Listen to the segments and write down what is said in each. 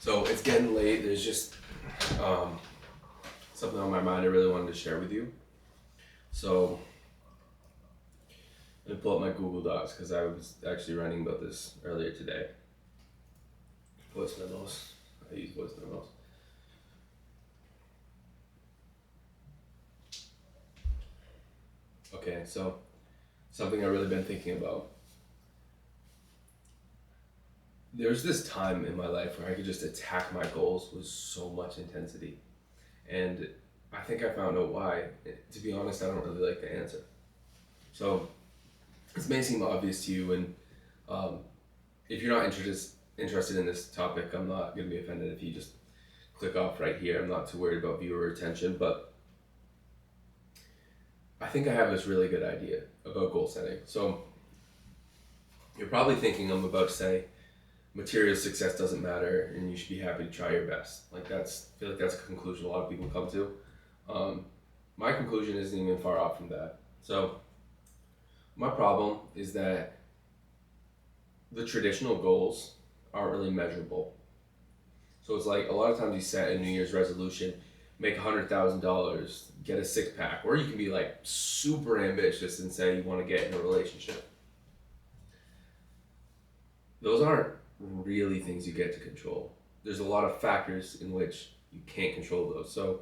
So it's getting late. There's just um, something on my mind I really wanted to share with you. So let me pull up my Google Docs because I was actually writing about this earlier today. Voice memos. I use voice memos. Okay, so something I've really been thinking about. There's this time in my life where I could just attack my goals with so much intensity. And I think I found out why. To be honest, I don't really like the answer. So this may seem obvious to you, and um, if you're not interested in this topic, I'm not going to be offended if you just click off right here. I'm not too worried about viewer retention, but I think I have this really good idea about goal setting. So you're probably thinking I'm about to say material success doesn't matter and you should be happy to try your best. I feel like that's a conclusion a lot of people come to. My conclusion isn't even far off from that. So my problem is that the traditional goals aren't really measurable. So it's like a lot of times you set a New Year's resolution, make $100,000, get a six pack, or you can be like super ambitious and say you want to get in a relationship. Those aren't really things you get to control. There's a lot of factors in which you can't control those. So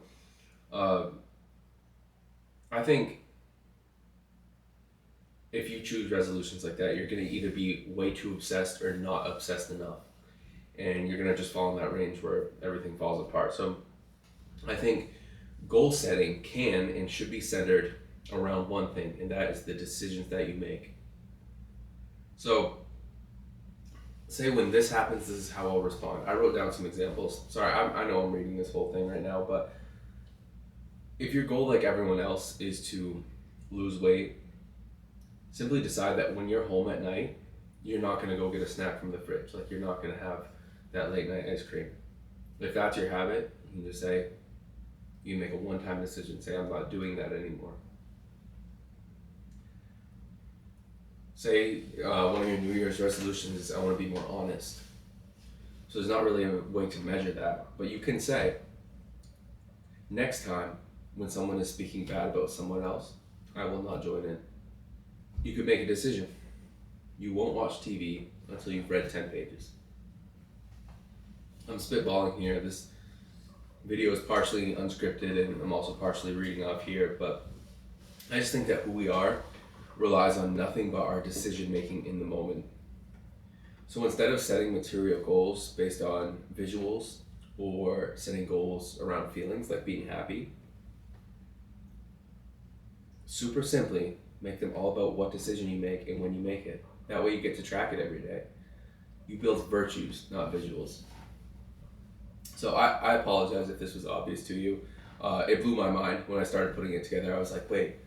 I think if you choose resolutions like that, you're going to either be way too obsessed or not obsessed enough. And you're going to just fall in that range where everything falls apart. So I think goal setting can and should be centered around one thing, and that is the decisions that you make. So say when this happens, this is how I'll respond. I wrote down some examples. Sorry, I know I'm reading this whole thing right now, but if your goal, like everyone else, is to lose weight, simply decide that when you're home at night, you're not going to go get a snack from the fridge. Like, you're not going to have that late night ice cream. If that's your habit, you can just say, you make a one-time decision, say, I'm not doing that anymore. Say one of your New Year's resolutions is, I want to be more honest. So there's not really a way to measure that, but you can say, next time when someone is speaking bad about someone else, I will not join in. You could make a decision. You won't watch TV until you've read 10 pages. I'm spitballing here. This video is partially unscripted and I'm also partially reading off here, but I just think that who we are relies on nothing but our decision making in the moment. So instead of setting material goals based on visuals or setting goals around feelings like being happy, super simply make them all about what decision you make and when you make it. That way you get to track it every day. You build virtues, not visuals. So I apologize if this was obvious to you. It blew my mind when I started putting it together. I was like, wait,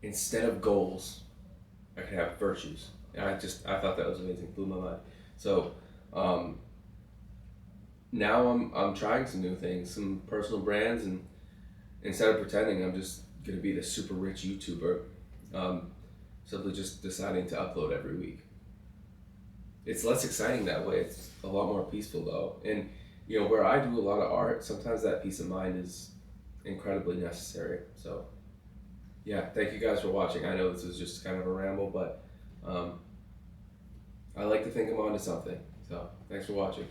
instead of goals, I could have virtues. And I thought that was amazing, blew my mind. So now I'm trying some new things, some personal brands, and instead of pretending I'm just gonna be this super rich YouTuber, simply just deciding to upload every week. It's less exciting that way. It's a lot more peaceful though. And where I do a lot of art, sometimes that peace of mind is incredibly necessary. So yeah, thank you guys for watching. I know this was just kind of a ramble, but I like to think I'm onto something. So thanks for watching.